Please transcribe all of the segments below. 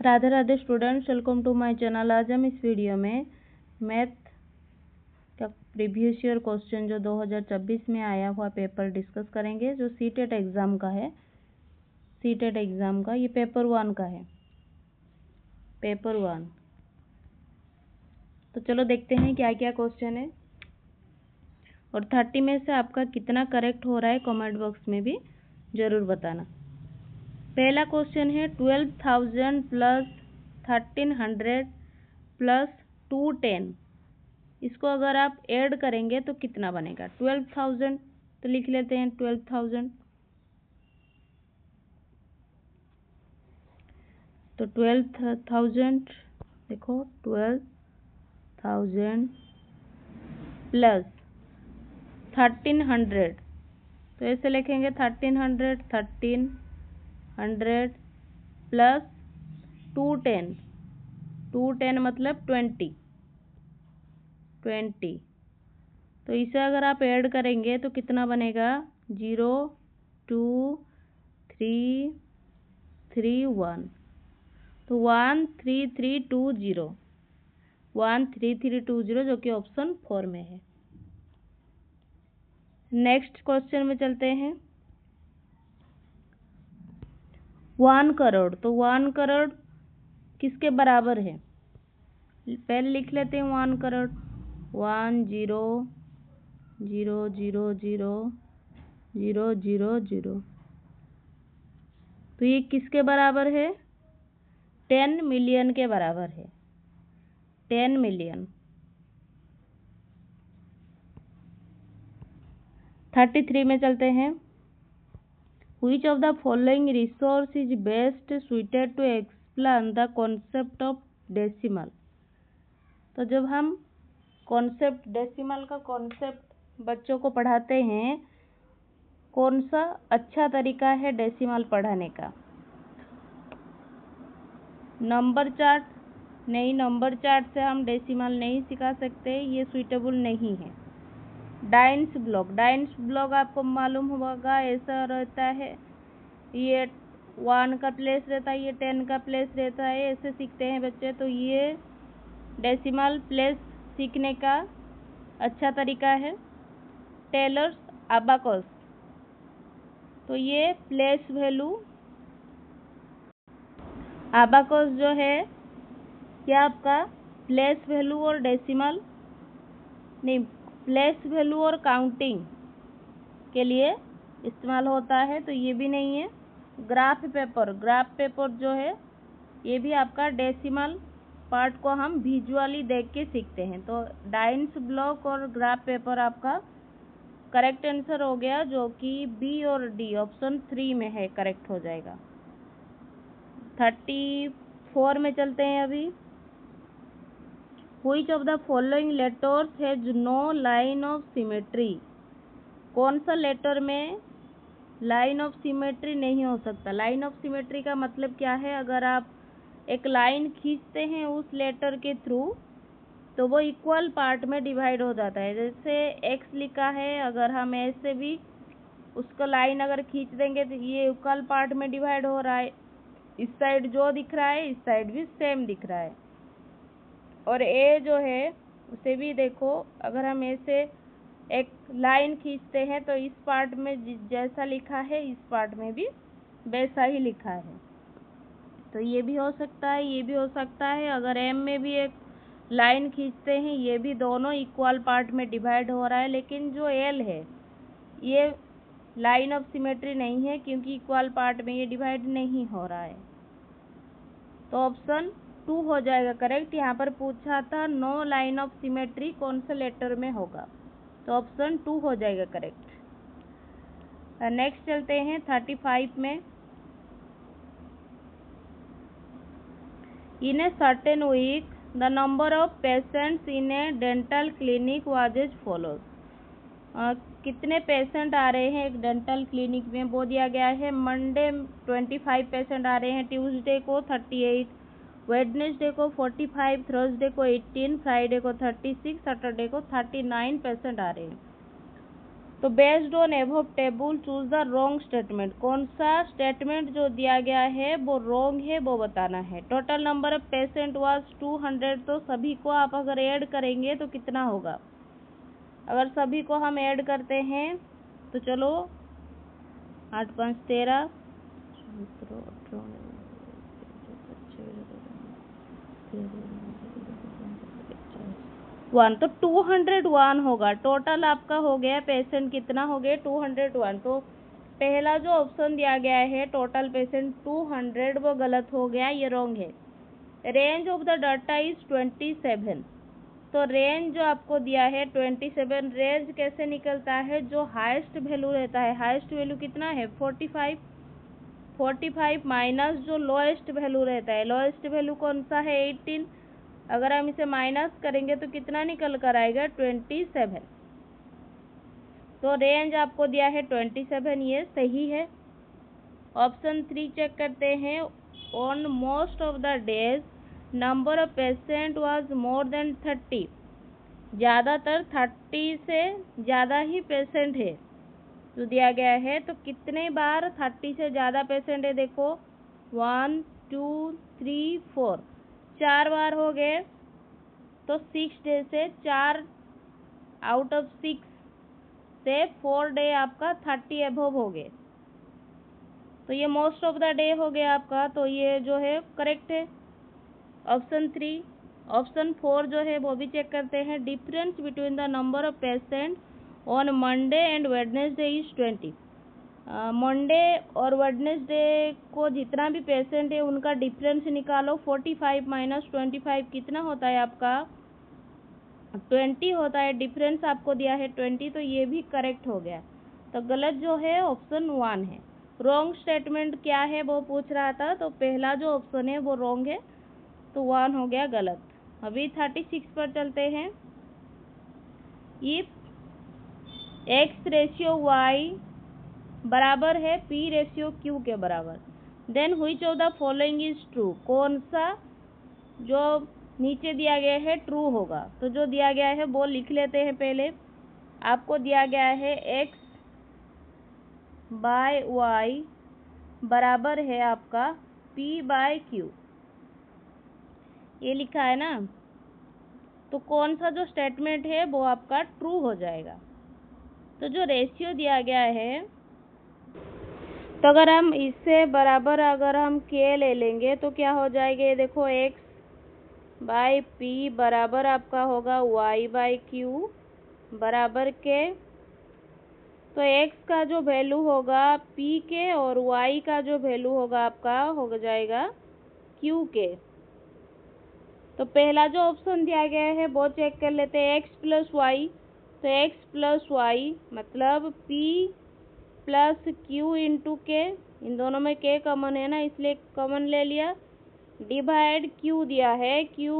Radhe Radhe students, welcome to my channel. आज हम इस वीडियो में मैथ का प्रीवियस ईयर क्वेश्चन जो 2024 में आया हुआ पेपर डिस्कस करेंगे, जो सीटेट एग्ज़ाम का है। सीटेट एग्ज़ाम का ये पेपर 1 का है, पेपर 1। तो चलो देखते हैं क्या क्या क्वेश्चन है और 30 में से आपका कितना करेक्ट हो रहा है कमेंट बॉक्स में भी ज़रूर बताना। पहला क्वेश्चन है 12,000 प्लस 1300 प्लस 210। इसको अगर आप ऐड करेंगे तो कितना बनेगा? 12,000 तो लिख लेते हैं 12,000। तो 12,000 देखो 12,000 प्लस 1300, तो ऐसे लिखेंगे 1300 प्लस 210 मतलब 20। तो इसे अगर आप ऐड करेंगे तो कितना बनेगा? 0 2 3 3 1, तो 13320, 13320 जो कि ऑप्शन 4 में है। नेक्स्ट क्वेश्चन में चलते हैं। 1 करोड़, तो 1 करोड़ किसके बराबर है? पहले लिख लेते हैं 1 करोड़। 1 0 0 0 0 0 0 0, तो ये किसके बराबर है? 10 मिलियन के बराबर है, 10 मिलियन। 33 में चलते हैं। Which of the following resource is best suited to explain the concept of decimal? तो जब हम कॉन्सेप्ट डेसिमल का कॉन्सेप्ट बच्चों को पढ़ाते हैं, कौन सा अच्छा तरीका है डेसिमल पढ़ाने का? नंबर चार्ट नहीं, नंबर चार्ट से हम डेसिमल नहीं सिखा सकते, ये सुइटेबल नहीं है। डाइन्स ब्लॉक आपको मालूम होगा, ऐसा रहता है, ये 1 का प्लेस रहता है, ये 10 का प्लेस रहता है, ऐसे सीखते हैं बच्चे। तो ये डेसिमल प्लेस सीखने का अच्छा तरीका है। टेलर्स अबाकस, तो ये प्लेस वैल्यू अबाकस जो है, क्या आपका प्लेस वैल्यू और डेसिमल नहीं, प्लेस वैल्यू और काउंटिंग के लिए इस्तेमाल होता है, तो ये भी नहीं है। ग्राफ पेपर जो है, ये भी आपका डेसिमल पार्ट को हम विजुअली देख के सीखते हैं। तो डाइन्स ब्लॉक और ग्राफ पेपर आपका करेक्ट आंसर हो गया, जो कि बी और डी ऑप्शन 3 में है, करेक्ट हो जाएगा। 34 में चलते हैं अभी। Which of the following letters has no line of symmetry? कौन सा लेटर में लाइन ऑफ सिमेट्री नहीं हो सकता? लाइन ऑफ सिमेट्री का मतलब क्या है? अगर आप एक लाइन खींचते हैं उस लेटर के थ्रू, तो वो इक्वल पार्ट में डिवाइड हो जाता है। जैसे एक्स लिखा है, अगर हम ऐसे भी उसका लाइन अगर खींच देंगे तो ये इक्वल पार्ट में डिवाइड हो रहा है। इस साइड जो दिख रहा है, इस साइड भी सेम दिख रहा है। और ए जो है उसे भी देखो, अगर हम ऐसे एक लाइन खींचते हैं तो इस पार्ट में जैसा लिखा है, इस पार्ट में भी वैसा ही लिखा है। तो ये भी हो सकता है, ये भी हो सकता है। अगर एम में भी एक लाइन खींचते हैं, ये भी दोनों इक्वल पार्ट में डिवाइड हो रहा है। लेकिन जो एल है, ये लाइन ऑफ सिमेट्री नहीं है, क्योंकि इक्वल पार्ट में ये डिवाइड नहीं हो रहा है। तो ऑप्शन 2 हो जाएगा करेक्ट। यहाँ पर पूछा था नो लाइन ऑफ सिमेट्री कौन से लेटर में होगा, तो ऑप्शन 2 हो जाएगा करेक्ट। नेक्स्ट चलते हैं 35 में। In a certain week the number of patients in a dental clinic was as follows. कितने पेशेंट आ रहे हैं एक डेंटल क्लिनिक में, वो दिया गया है। मंडे 25 पेशेंट आ रहे हैं, ट्यूसडे को 38, वेडनेसडे को 45, थर्सडे को 18, फ्राइडे को 36, सैटरडे को 39 पेशेंट आ रहे हैं। तो based on above table choose the wrong statement. कौन सा स्टेटमेंट जो दिया गया है वो रॉन्ग है वो बताना है। Total number of patient was 200, तो सभी को आप अगर ऐड करेंगे तो कितना होगा? अगर सभी को हम ऐड करते हैं तो चलो 8 5 13 1, तो 201 होगा। टोटल आपका हो गया पेशेंट कितना हो गया? 201। तो पहला जो ऑप्शन दिया गया है टोटल पेशेंट 200 वो गलत हो गया, ये रॉन्ग है। Range of the data is 27। तो रेंज जो आपको दिया है 27, रेंज कैसे निकलता है? जो हाईएस्ट वैल्यू रहता है, हाईएस्ट वैल्यू कितना है? 45 माइनस जो लोएस्ट वैल्यू रहता है, लोएस्ट वैल्यू कौन सा है? 18। अगर हम इसे माइनस करेंगे तो कितना निकल कर आएगा? 27। तो रेंज आपको दिया है 27, ये सही है। ऑप्शन 3 चेक करते हैं। On most of the days number of patient was more than 30। ज़्यादातर 30 से ज़्यादा ही पेशेंट है जो दिया गया है। तो कितने बार 30 से ज़्यादा पेशेंट है? देखो 1 2 3 4, 4 बार हो गए। तो 6 डे से 4 आउट ऑफ 6 से 4 डे आपका 30 एबव हो गए। तो ये मोस्ट ऑफ द डे हो गया आपका, तो ये जो है करेक्ट है ऑप्शन 3। ऑप्शन 4 जो है वो भी चेक करते हैं। Difference between the number of patient on Monday and Wednesday is 20। Monday और वेडनेसडे को जितना भी पेशेंट है उनका डिफरेंस निकालो। 45 माइनस 25 कितना होता है आपका? 20 होता है। डिफरेंस आपको दिया है 20, तो ये भी करेक्ट हो गया। तो गलत जो है ऑप्शन 1 है। रॉन्ग स्टेटमेंट क्या है वो पूछ रहा था, तो पहला जो ऑप्शन है वो रॉन्ग है, तो 1 हो गया गलत। अभी 36 पर चलते हैं। इफ x रेशियो y बराबर है p रेशियो q के बराबर, then which of the following is true. कौन सा जो नीचे दिया गया है ट्रू होगा? तो जो दिया गया है वो लिख लेते हैं पहले। आपको दिया गया है x बाय y बराबर है आपका p बाय q, ये लिखा है ना। तो कौन सा जो स्टेटमेंट है वो आपका ट्रू हो जाएगा। तो जो रेशियो दिया गया है, तो अगर हम इससे बराबर अगर हम k ले लेंगे तो क्या हो जाएगा? ये देखो x बाय p बराबर आपका होगा y बाय q बराबर के। तो x का जो वैल्यू होगा p के और y का जो वैल्यू होगा आपका हो जाएगा q के। तो पहला जो ऑप्शन दिया गया है वो चेक कर लेते हैं। x प्लस वाई, तो x प्लस वाई मतलब p प्लस q इंटू के। इन दोनों में k कॉमन है ना, इसलिए कॉमन ले लिया। डिवाइड q दिया है, q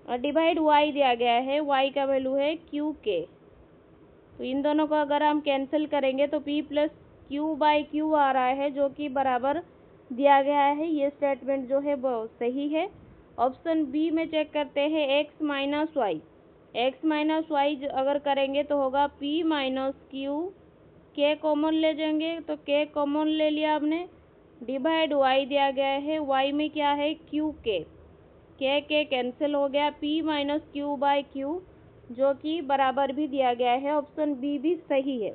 और डिवाइड y दिया गया है, y का वैल्यू है q के। तो इन दोनों को अगर हम कैंसिल करेंगे तो p plus q by q आ रहा है, जो कि बराबर दिया गया है। ये स्टेटमेंट जो है वो सही है। ऑप्शन बी में चेक करते हैं। x minus y, x minus y अगर करेंगे तो होगा p minus q. k common ले जाएंगे तो k कॉमन ले लिया आपने। डिवाइड y दिया गया है, y में क्या है? q के। k कैंसिल हो गया, p minus Q by Q, जो कि बराबर भी दिया गया है। ऑप्शन बी भी सही है।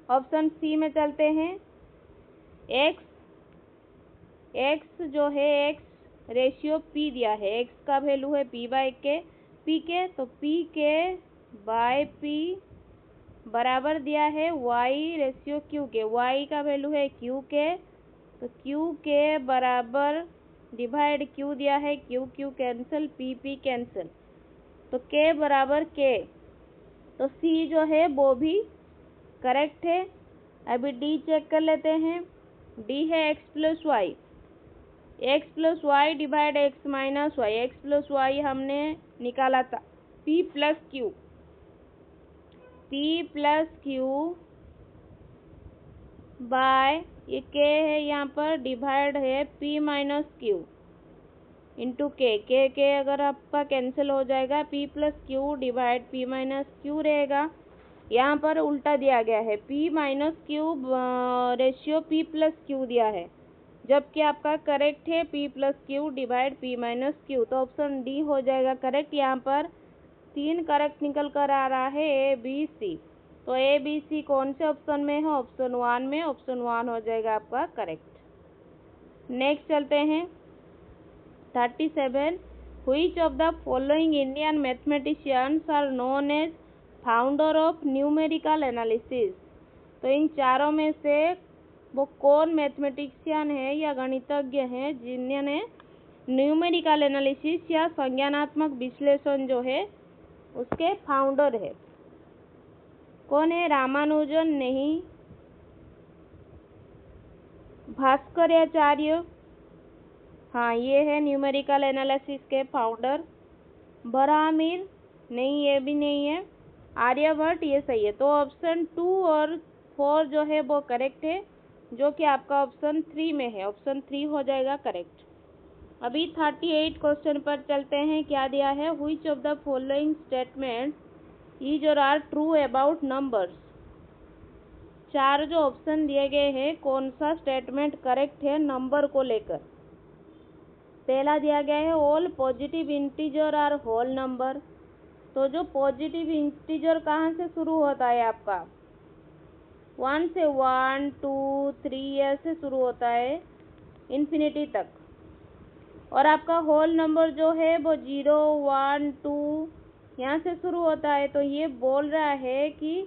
ऑप्शन सी में चलते हैं। x जो है x रेशियो p दिया है, x का वैल्यू है p बाई के, तो p के बाय p बराबर दिया है y रेशियो q के। y का वैल्यू है q के, तो q के बराबर डिवाइड q दिया है, q कैंसिल, p कैंसिल, तो k बराबर k। तो c जो है वो भी करेक्ट है। अभी d चेक कर लेते हैं। d है x plus y, x plus y divide x minus y. X plus y हमने निकाला था p प्लस क्यू, बाय ये k है, यहाँ पर डिवाइड है p माइनस क्यू। इंटू के, के अगर आपका कैंसिल हो जाएगा, P plus Q divide P minus Q रहेगा। यहाँ पर उल्टा दिया गया है, P minus Q ratio P plus Q दिया है, जबकि आपका करेक्ट है P plus Q divide P minus Q. तो ऑप्शन डी हो जाएगा करेक्ट। यहाँ पर 3 करेक्ट निकल कर आ रहा है, ए बी सी। तो ए बी सी कौन से ऑप्शन में है? ऑप्शन 1 में। ऑप्शन 1 हो जाएगा आपका करेक्ट। नेक्स्ट चलते हैं 37। Which of the following Indian mathematicians are known as founder of numerical analysis? तो इन चारों में से वो कौन मैथमेटिशियन है या गणितज्ञ है जिन्होंने न्यूमेरिकल एनालिसिस या संज्ञानात्मक विश्लेषण जो है उसके फाउंडर है? कौन है? रामानुजन नहीं, भास्कराचार्य, हाँ ये है न्यूमेरिकल एनालिसिस के फाउंडर। बरहामीर नहीं, ये भी नहीं है। आर्यभट्ट ये सही है। तो ऑप्शन 2 और 4 जो है वो करेक्ट है, जो कि आपका ऑप्शन 3 में है। ऑप्शन 3 हो जाएगा करेक्ट। अभी 38 क्वेश्चन पर चलते हैं। क्या दिया है? Which of the following statement is और आर ट्रू अबाउट नंबर्स? 4 जो ऑप्शन दिए गए हैं, कौन सा स्टेटमेंट करेक्ट है नंबर को लेकर? पहला दिया गया है all positive integer are whole number. तो जो पॉजिटिव इंटीजर कहाँ से शुरू होता है आपका? 1 से 1 2 3 ऐसे शुरू होता है इन्फिनिटी तक। और आपका होल नंबर जो है वो 0 1 2 यहाँ से शुरू होता है। तो ये बोल रहा है कि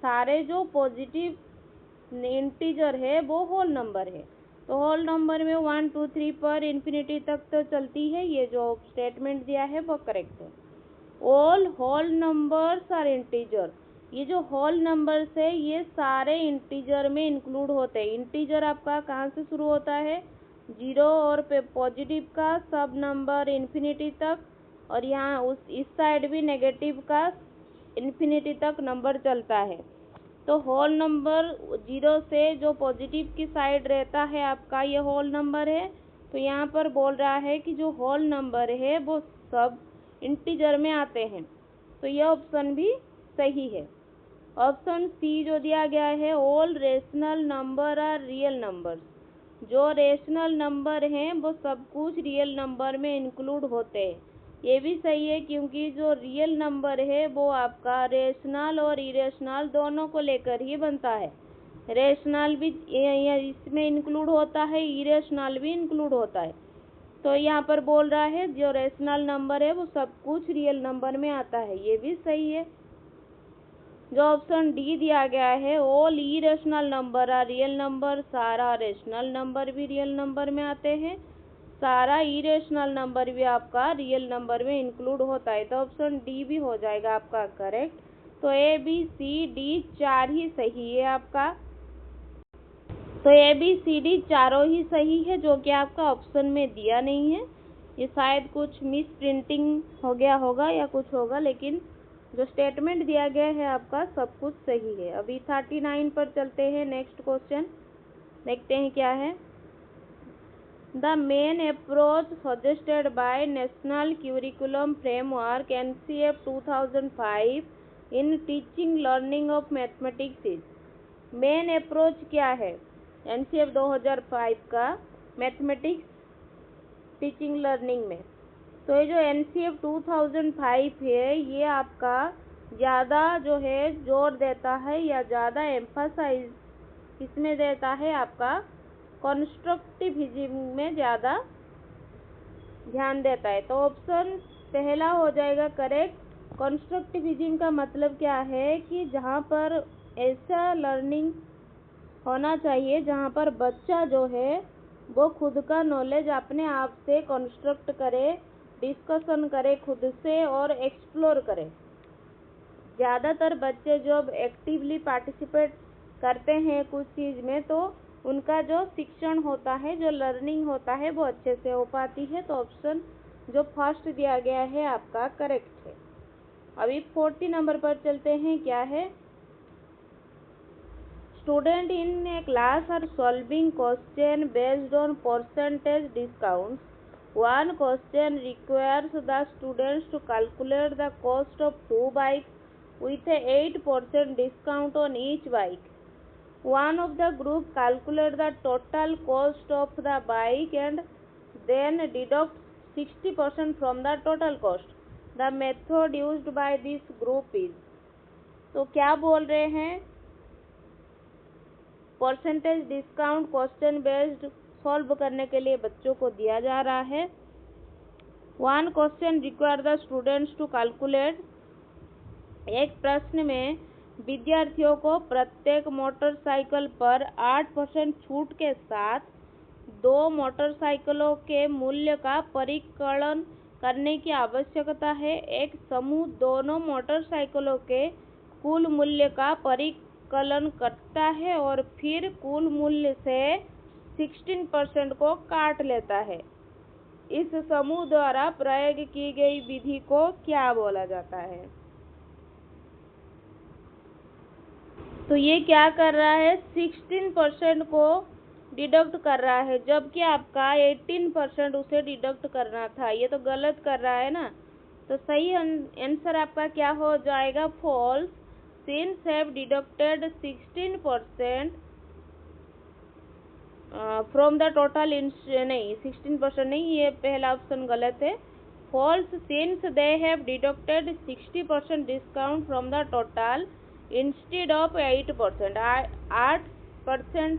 सारे जो पॉजिटिव इंटीजर है वो होल नंबर है। तो होल नंबर में 1 2 3 पर इन्फिनिटी तक तो चलती है। ये जो स्टेटमेंट दिया है वो करेक्ट है। All whole numbers are integer. ये जो होल नंबर्स है ये सारे इंटीजर में इंक्लूड होते हैं। इंटीजर आपका कहाँ से शुरू होता है? 0 और पॉजिटिव का सब नंबर इन्फिनिटी तक, और यहाँ इस साइड भी नेगेटिव का इन्फिनिटी तक नंबर चलता है। तो होल नंबर 0 से जो पॉजिटिव की साइड रहता है आपका, ये होल नंबर है। तो यहाँ पर बोल रहा है कि जो होल नंबर है वो सब इंटीजर में आते हैं। तो यह ऑप्शन भी सही है। ऑप्शन सी जो दिया गया है all rational number are real numbers. जो रेशनल नंबर हैं वो सब कुछ रियल नंबर में इंक्लूड होते हैं। ये भी सही है, क्योंकि जो रियल नंबर है वो आपका रेशनल और इरेशनल दोनों को लेकर ही बनता है। रेशनल भी इसमें इंक्लूड होता है, इरेशनल भी इंक्लूड होता है। तो यहाँ पर बोल रहा है जो रेशनल नंबर है वो सब कुछ रियल नंबर में आता है। ये भी सही है। जो ऑप्शन डी दिया गया है all irrational number are real number, सारा रेशनल नंबर भी रियल नंबर में आते हैं, सारा इरेशनल नंबर भी आपका रियल नंबर में इंक्लूड होता है। तो ऑप्शन डी भी हो जाएगा आपका करेक्ट। तो ए बी सी डी 4 ही सही है आपका। तो ए बी सी डी चारों ही सही है, जो कि आपका ऑप्शन में दिया नहीं है। ये शायद कुछ मिस प्रिंटिंग हो गया होगा या कुछ होगा, लेकिन जो स्टेटमेंट दिया गया है आपका सब कुछ सही है। अभी 39 पर चलते हैं। नेक्स्ट क्वेश्चन देखते हैं क्या है। The main approach suggested by national curriculum framework NCF 2005 in teaching learning of mathematics is. Main approach क्या है NCF 2005 का मैथमेटिक्स टीचिंग लर्निंग में? तो ये जो NCF 2005 है ये आपका ज़्यादा जो है जोर देता है या ज़्यादा एम्फसाइज इसमें देता है आपका कंस्ट्रक्टिविज्म में ज़्यादा ध्यान देता है। तो ऑप्शन पहला हो जाएगा करेक्ट। कंस्ट्रक्टिविज्म का मतलब क्या है कि जहाँ पर ऐसा लर्निंग होना चाहिए जहाँ पर बच्चा जो है वो खुद का नॉलेज अपने आप से कंस्ट्रक्ट करे, डिस्कशन करे खुद से और एक्सप्लोर करे। ज़्यादातर बच्चे जब एक्टिवली पार्टिसिपेट करते हैं कुछ चीज़ में तो उनका जो शिक्षण होता है, जो लर्निंग होता है वो अच्छे से हो पाती है। तो ऑप्शन जो फर्स्ट दिया गया है आपका करेक्ट है। अभी 40 नंबर पर चलते हैं। क्या है? Student in a class are solving question based on percentage discounts One question requires the students to calculate the cost of 2 bikes with a 8% discount on each bike. One of the group calculate the total cost of the bike and then deduct 60% from the total cost. The method used by this group is. तो क्या बोल रहे हैं, percentage discount question based solve करने के लिए बच्चों को दिया जा रहा है. One question require the students to calculate. एक प्रश्न में विद्यार्थियों को प्रत्येक मोटरसाइकिल पर 8% छूट के साथ 2 मोटरसाइकिलों के मूल्य का परिकलन करने की आवश्यकता है. एक समूह दोनों मोटरसाइकिलों के कुल मूल्य का परिकलन करता है और फिर कुल मूल्य से 16% को काट लेता है. इस समूह द्वारा प्रयोग की गई विधि को क्या बोला जाता है? तो ये क्या कर रहा है, 16% को डिडक्ट कर रहा है, जबकि आपका 18% उसे डिडक्ट करना था. ये तो गलत कर रहा है ना. तो सही आंसर आपका क्या हो जाएगा, false. Since have deducted 16% from the total. नहीं, 16% नहीं, ये पहला ऑप्शन गलत है. False since they have deducted 60% discount from the total instead of 8%. 8%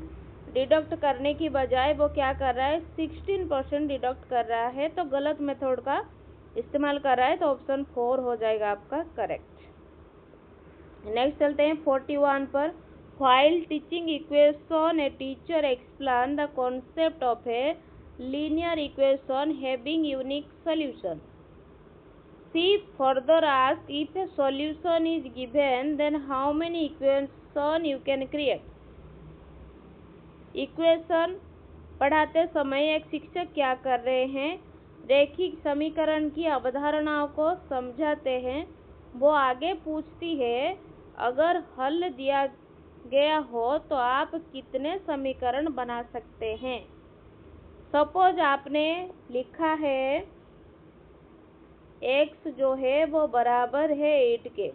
deduct करने की बजाय वो क्या कर रहा है, 16% डिडक्ट कर रहा है. तो गलत मेथड का इस्तेमाल कर रहा है. तो ऑप्शन 4 हो जाएगा आपका करेक्ट. नेक्स्ट चलते हैं 41 पर. While teaching equation, a teacher explained the concept of a linear equation having unique solution. She further asked, if a solution is given, then how many equations you can create? Equation पढ़ाते समय एक शिक्षक क्या कर रहे हैं, रैखिक समीकरण की अवधारणाओं को समझाते हैं. वो आगे पूछती है, अगर हल दिया गया हो तो आप कितने समीकरण बना सकते हैं. सपोज आपने लिखा है x जो है वो बराबर है 8 के.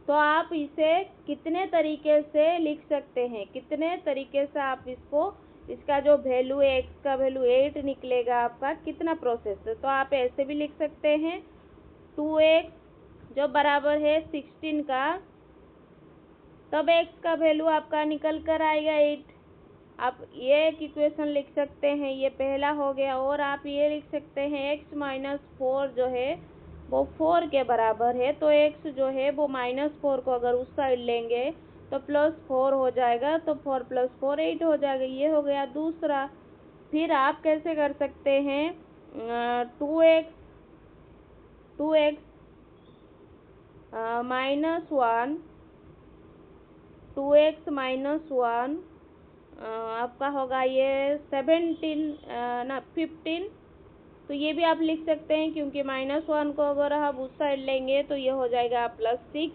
तो आप इसे कितने तरीके से लिख सकते हैं, कितने तरीके से आप इसका जो वैल्यू है, x का वैल्यू 8 निकलेगा आपका, कितना प्रोसेस है. तो आप ऐसे भी लिख सकते हैं 2x जो बराबर है 16 का, तब x का वैल्यू आपका निकल कर आएगा 8. आप ये एक इक्वेशन लिख सकते हैं, ये पहला हो गया. और आप ये लिख सकते हैं x माइनस 4 जो है वो 4 के बराबर है. तो x जो है वो -4 को अगर उस साइड लेंगे तो +4 हो जाएगा. तो 4 + 4 8 हो जाएगा. ये हो गया दूसरा. फिर आप कैसे कर सकते हैं, 2x माइनस 1, 2x माइनस 1 आपका होगा ये 15. तो ये भी आप लिख सकते हैं, क्योंकि -1 को अगर आप उस साइड लेंगे तो ये हो जाएगा +6,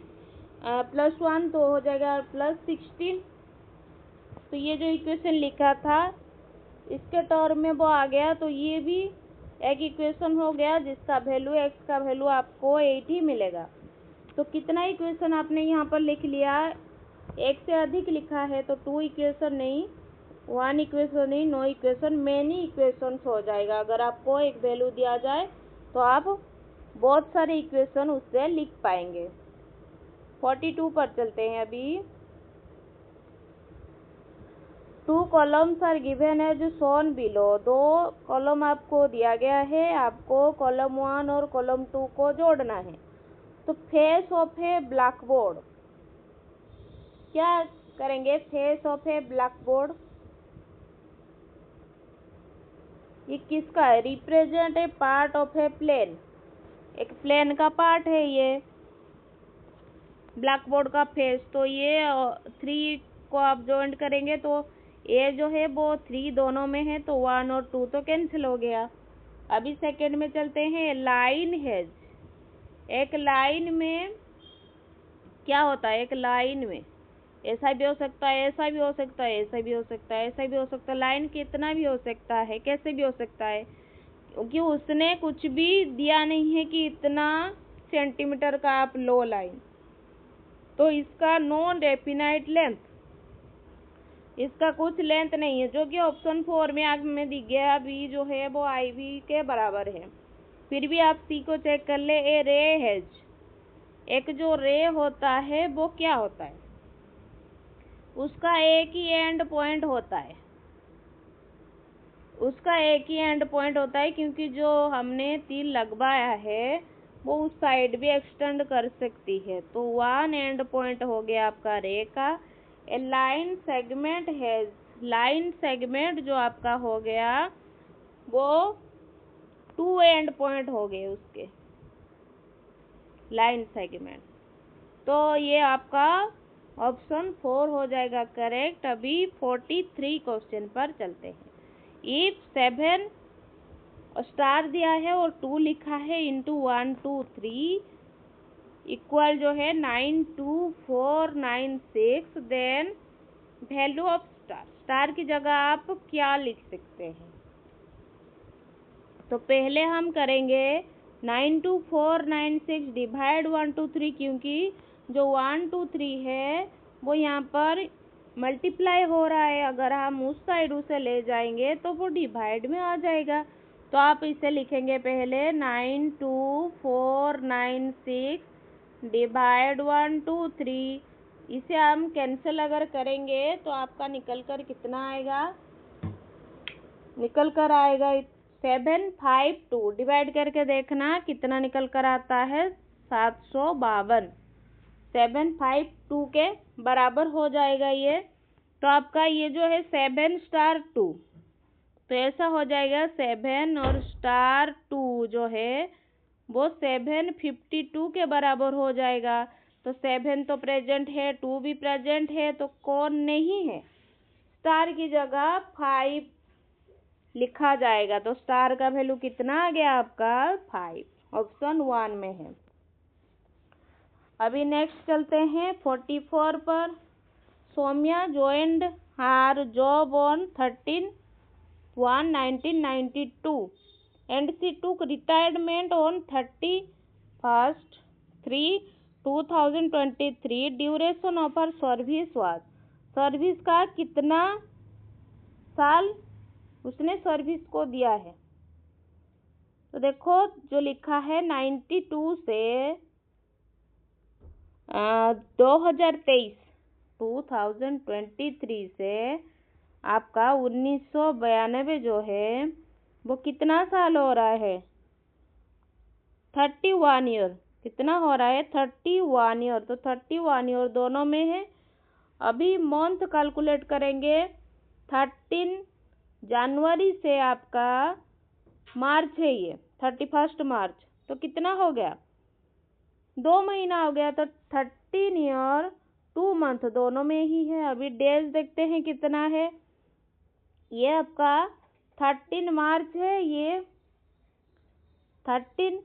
+1 तो हो जाएगा +16. तो ये जो इक्वेशन लिखा था इसके टर्म में वो आ गया. तो ये भी एक इक्वेशन हो गया जिसका वैल्यू, x का वैल्यू आपको 8 ही मिलेगा. तो कितना इक्वेशन आपने यहाँ पर लिख लिया, एक से अधिक लिखा है तो 2 इक्वेशन नहीं, 1 इक्वेशन नहीं, 9 इक्वेशन, मेनी इक्वेशंस हो जाएगा. अगर आपको एक वैल्यू दिया जाए तो आप बहुत सारे इक्वेशन उससे लिख पाएंगे. 42 पर चलते हैं अभी. 2 columns are given as shown below. 2 column आपको दिया गया है, आपको कॉलम 1 और कॉलम 2 को जोड़ना है. तो face of a black board, क्या करेंगे, face of a black board ये किसका है, represent a part of a plane. एक प्लेन का पार्ट है ये ब्लैक बोर्ड का फेस. तो ये 3 को आप ज्वाइंट करेंगे तो ए जो है वो 3 दोनों में है, तो 1 और 2 तो कैंसिल हो गया. अभी सेकंड में चलते हैं. लाइन हैज, एक लाइन में क्या होता है, एक लाइन में ऐसा भी हो सकता है, ऐसा भी हो सकता है, ऐसा भी हो सकता है, ऐसा भी हो सकता है. लाइन कितना भी हो सकता है, कैसे भी हो सकता है, क्योंकि उसने कुछ भी दिया नहीं है कि इतना सेंटीमीटर का आप लो लाइन, तो इसका नो डेफिनाइट लेंथ, इसका कुछ लेंथ नहीं है, जो कि ऑप्शन 4 में आप में दिख गया। बी जो है वो आई वी के बराबर है। फिर भी आप सी को चेक कर ले। ए रे हैज, एक जो रे होता है वो क्या होता है, उसका एक ही एंड पॉइंट होता है, उसका एक ही एंड पॉइंट होता है, क्योंकि जो हमने तीर लगवाया है वो उस साइड भी एक्सटेंड कर सकती है। तो वन एंड पॉइंट हो गया आपका रे का। A line segment has, line segment जो आपका हो गया वो 2 एंड पॉइंट हो गए उसके, लाइन सेगमेंट। तो ये आपका ऑप्शन 4 हो जाएगा करेक्ट। अभी 43 क्वेश्चन पर चलते हैं। इफ 7 स्टार दिया है और 2 लिखा है इंटू 1 2 3 इक्वल जो है 9 2 4 9 6, then value of star, star की जगह आप क्या लिख सकते हैं। तो पहले हम करेंगे 9 2 4 9 6 डिवाइड 1 2 3, क्योंकि जो 1 2 3 है वो यहाँ पर मल्टीप्लाई हो रहा है, अगर हम उस साइड उसे ले जाएंगे तो वो डिवाइड में आ जाएगा। तो आप इसे लिखेंगे पहले 9 2 4 9 6 डिवाइड 1 2 3, इसे हम कैंसिल अगर करेंगे तो आपका निकल कर कितना आएगा, निकल कर आएगा 7 5 2, डिवाइड करके देखना कितना निकल कर आता है 752। 7 5 2 के बराबर हो जाएगा ये। तो आपका ये जो है 7 स्टार 2, तो ऐसा हो जाएगा 7 और स्टार 2 जो है वो 752 के बराबर हो जाएगा। तो 7 तो प्रेजेंट है, 2 भी प्रेजेंट है, तो कौन नहीं है, स्टार की जगह 5 लिखा जाएगा। तो स्टार का वैल्यू कितना आ गया आपका 5, ऑप्शन 1 में है। अभी नेक्स्ट चलते हैं 44 पर। Saumya joined her job on 13/1/1992 and she took retirement on 31/3/2023. Duration of her service was, service का कितना साल उसने सर्विस को दिया है। तो देखो जो लिखा है 92 से 2023 से आपका 1992 जो है वो कितना साल हो रहा है 31 ईयर, कितना हो रहा है 31 ईयर। तो 31 ईयर दोनों में है। अभी मंथ कैलकुलेट करेंगे 13 जनवरी से आपका मार्च है, ये 31 मार्च, तो कितना हो गया 2 महीना हो गया। तो 13 ईयर 2 मंथ दोनों में ही है। अभी डेज देखते हैं कितना है, ये आपका 13 मार्च है, ये 13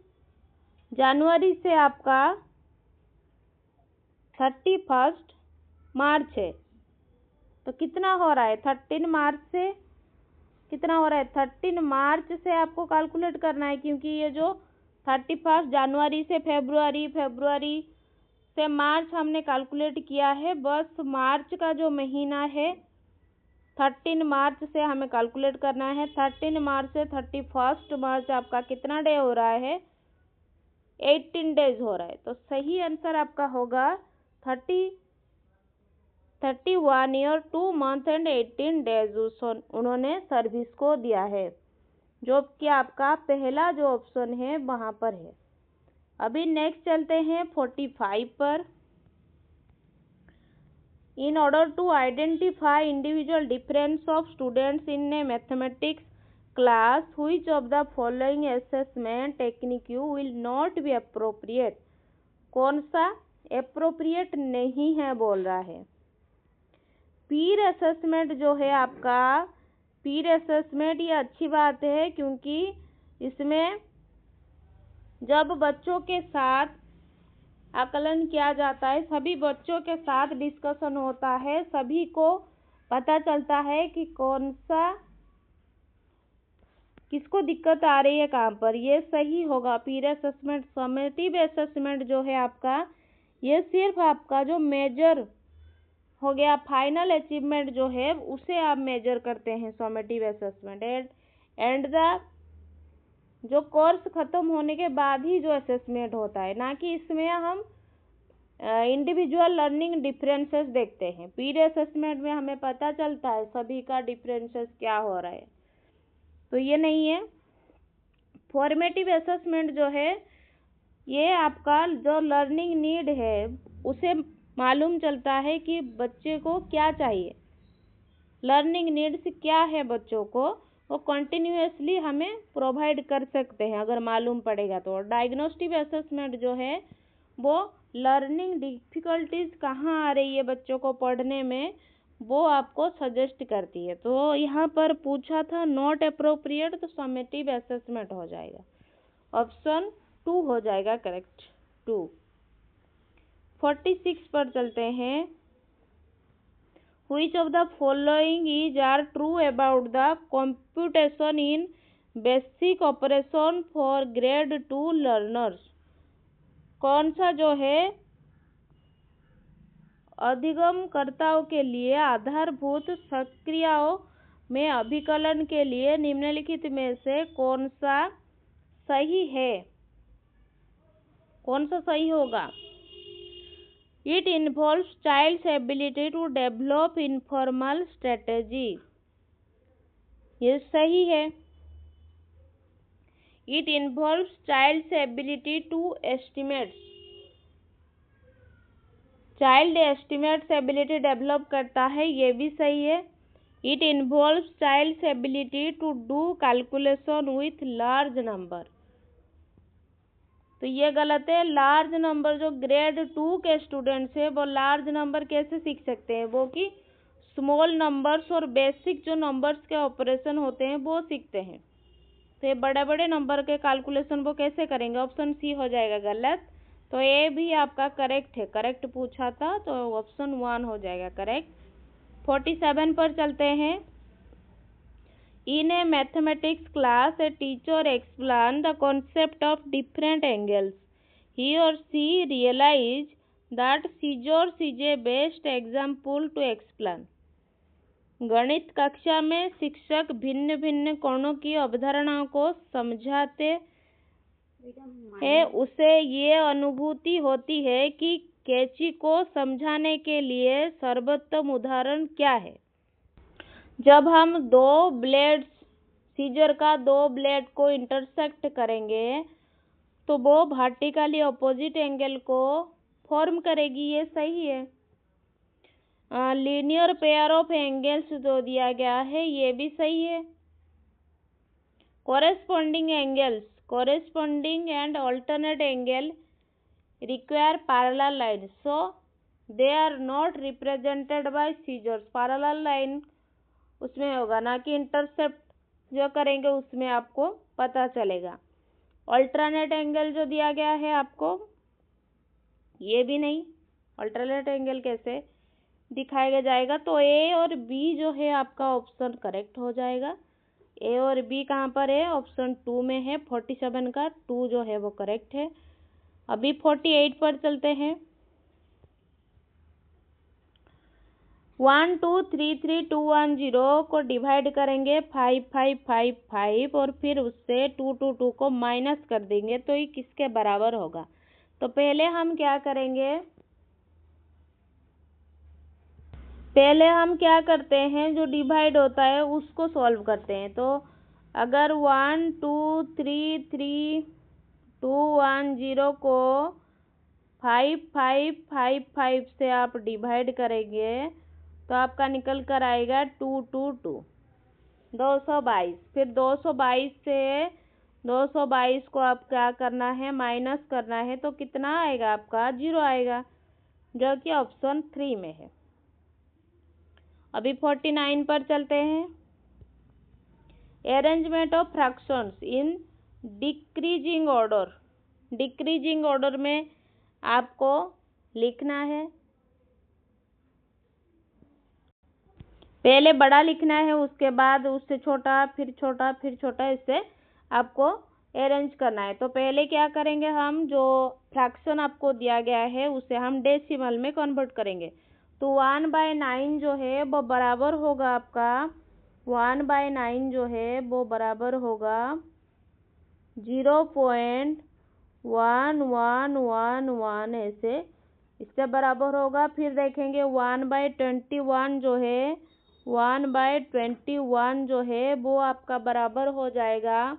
जनवरी से आपका 31 मार्च है। तो कितना हो रहा है 13 मार्च से कितना हो रहा है 13 मार्च से आपको कैलकुलेट करना है, क्योंकि ये जो 31 जनवरी से फरवरी, फरवरी से मार्च हमने कैलकुलेट किया है, बस मार्च का जो महीना है 13 मार्च से हमें कैलकुलेट करना है। 13 मार्च से 31 मार्च आपका कितना डे हो रहा है 18 डेज हो रहा है। तो सही आंसर आपका होगा 31 ईयर 2 मंथ एंड 18 डेज उन्होंने सर्विस को दिया है, जो कि आपका पहला जो ऑप्शन है वहाँ पर है। अभी नेक्स्ट चलते हैं 45 पर। In order to identify individual difference of students in a mathematics class, which of the following assessment technique will not be appropriate? कौन सा appropriate नहीं है बोल रहा है। पीर असेसमेंट जो है आपका, पीर असेसमेंट ये अच्छी बात है, क्योंकि इसमें जब बच्चों के साथ आकलन किया जाता है, सभी बच्चों के साथ डिस्कशन होता है, सभी को पता चलता है कि कौन सा किसको दिक्कत आ रही है कहाँ पर, ये सही होगा। पीर असेसमेंट, समेटिव असेसमेंट जो है आपका, ये सिर्फ आपका जो मेजर हो गया, फाइनल अचीवमेंट जो है उसे आप मेजर करते हैं समेटिव असेसमेंट। एंड द जो कोर्स खत्म होने के बाद ही जो असेसमेंट होता है, ना कि इसमें हम इंडिविजुअल लर्निंग डिफरेंसेस देखते हैं। पीर असेसमेंट में हमें पता चलता है सभी का डिफरेंसेस क्या हो रहा है, तो ये नहीं है। फॉर्मेटिव असेसमेंट जो है, ये आपका जो लर्निंग नीड है उसे मालूम चलता है कि बच्चे को क्या चाहिए, लर्निंग नीड्स क्या है बच्चों को, वो कंटिन्यूअसली हमें प्रोवाइड कर सकते हैं अगर मालूम पड़ेगा तो। डायग्नोस्टिक असेसमेंट जो है वो लर्निंग डिफिकल्टीज कहाँ आ रही है बच्चों को पढ़ने में, वो आपको सजेस्ट करती है। तो यहाँ पर पूछा था नॉट अप्रोप्रिएट, तो समेटिव असेसमेंट हो जाएगा, ऑप्शन 2 हो जाएगा करेक्ट, 2। 46 पर चलते हैं। Which of the following is are true about the computation in basic operation for grade 2 learners? कौन सा जो है अधिगमकर्ताओं के लिए आधारभूत प्रक्रियाओं में अभिकलन के लिए निम्नलिखित में से कौन सा सही है, कौन सा सही होगा? It involves child's ability to develop informal strategy, ये सही है। It involves child's ability to estimate, child estimates ability develop करता है, ये भी सही है। It involves child's ability to do calculation with large number, तो ये गलत है। लार्ज नंबर, जो ग्रेड 2 के स्टूडेंट्स है वो लार्ज नंबर कैसे सीख सकते हैं, वो कि स्मॉल नंबर्स और बेसिक जो नंबर्स के ऑपरेशन होते हैं वो सीखते हैं। तो ये बड़े बड़े नंबर के कैलकुलेशन वो कैसे करेंगे, ऑप्शन सी हो जाएगा गलत। तो ये भी आपका करेक्ट है, करेक्ट पूछा था तो ऑप्शन 1 हो जाएगा करेक्ट। 47 पर चलते हैं। In a mathematics class, a teacher explained the concept of different angles. He or she realized that scissors is a best example to explain. गणित कक्षा में शिक्षक भिन्न भिन्न कोणों की अवधारणाओं को समझाते हैं, उसे ये अनुभूति होती है कि कैंची को समझाने के लिए सर्वोत्तम उदाहरण क्या है। जब हम दो ब्लेड्स, सीजर का दो ब्लेड को इंटरसेक्ट करेंगे तो वो वर्टिकली अपोजिट एंगल को फॉर्म करेगी, ये सही है। लीनियर पेयर ऑफ एंगल्स जो दिया गया है ये भी सही है। Corresponding angles, corresponding and alternate angle require parallel line, so they are not represented by scissors. Parallel line उसमें होगा, ना कि इंटरसेप्ट जो करेंगे उसमें आपको पता चलेगा। अल्टरनेट एंगल जो दिया गया है आपको, ये भी नहीं, अल्टरनेट एंगल कैसे दिखाया जाएगा। तो ए और बी जो है आपका ऑप्शन करेक्ट हो जाएगा। ए और बी कहाँ पर है, ऑप्शन 2 में है। 47 का 2 जो है वो करेक्ट है। अभी 48 पर चलते हैं। 1 2 3 3 2 1 0 को डिवाइड करेंगे 5 5 5 5 और फिर उससे 2 2 2 को माइनस कर देंगे तो ये किसके बराबर होगा। तो पहले हम क्या करेंगे, पहले हम क्या करते हैं, जो डिवाइड होता है उसको सॉल्व करते हैं। तो अगर 1 2 3 3 2 1 0 को 5 5 5 5 से आप डिवाइड करेंगे तो आपका निकल कर आएगा 2 2 2 222। फिर 222 से 222 को आप क्या करना है, माइनस करना है, तो कितना आएगा आपका 0 आएगा, जो कि ऑप्शन 3 में है। अभी 49 पर चलते हैं। Arrangement of fractions in decreasing order, decreasing order में आपको लिखना है। पहले बड़ा लिखना है, उसके बाद उससे छोटा, फिर छोटा, फिर छोटा, इससे आपको अरेंज करना है। तो पहले क्या करेंगे, हम जो फ्रैक्शन आपको दिया गया है उसे हम डेसिमल में कन्वर्ट करेंगे। तो 1/9 जो है वो बराबर होगा आपका, 1/9 जो है वो बराबर होगा 0.1111 ऐसे, इसके बराबर होगा। फिर देखेंगे 1/21 जो है, 1/21 जो है वो आपका बराबर हो जाएगा,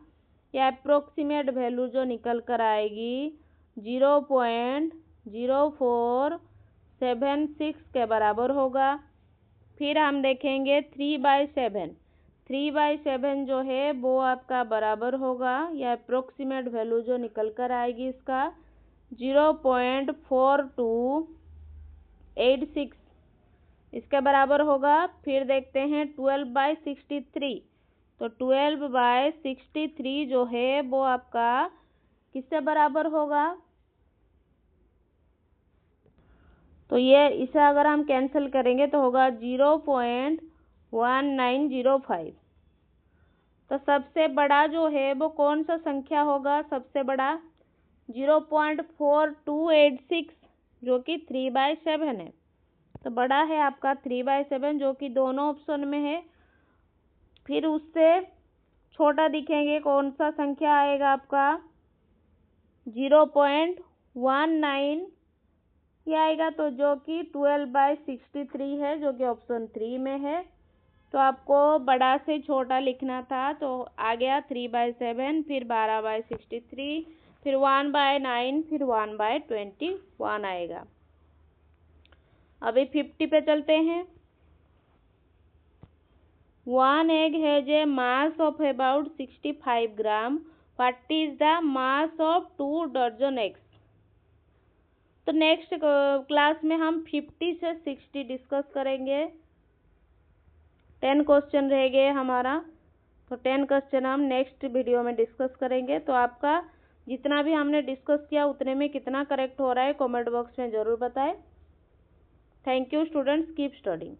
या अप्रोक्सीमेट वैल्यू जो निकल कर आएगी 0.0476 के बराबर होगा। फिर हम देखेंगे 3/7, 3/7 जो है वो आपका बराबर होगा, या अप्रोक्सीमेट वैल्यू जो निकल कर आएगी इसका 0.4286 इसके बराबर होगा। फिर देखते हैं 12/63, तो 12/63 जो है वो आपका किससे बराबर होगा, तो ये इसे अगर हम कैंसिल करेंगे तो होगा 0.1905। तो सबसे बड़ा जो है वो कौन सा संख्या होगा, सबसे बड़ा 0.4286 जो कि 3/7 है। तो बड़ा है आपका 3/7 जो कि दोनों ऑप्शन में है। फिर उससे छोटा दिखेंगे कौन सा संख्या आएगा आपका 0.19 ये आएगा, तो जो कि 12/63 है जो कि ऑप्शन 3 में है। तो आपको बड़ा से छोटा लिखना था, तो आ गया 3/7, फिर 12/63, फिर 1/9, फिर 1/21 आएगा। अभी 50 पे चलते हैं। 1 egg has a mass of about 65 gram. What is the mass of 2 dozen eggs? तो नेक्स्ट क्लास में हम 50 से 60 डिस्कस करेंगे। 10 क्वेश्चन रह गए हमारा, तो 10 क्वेश्चन हम नेक्स्ट वीडियो में डिस्कस करेंगे। तो आपका जितना भी हमने डिस्कस किया उतने में कितना करेक्ट हो रहा है कमेंट बॉक्स में ज़रूर बताएं। Thank you students, keep studying.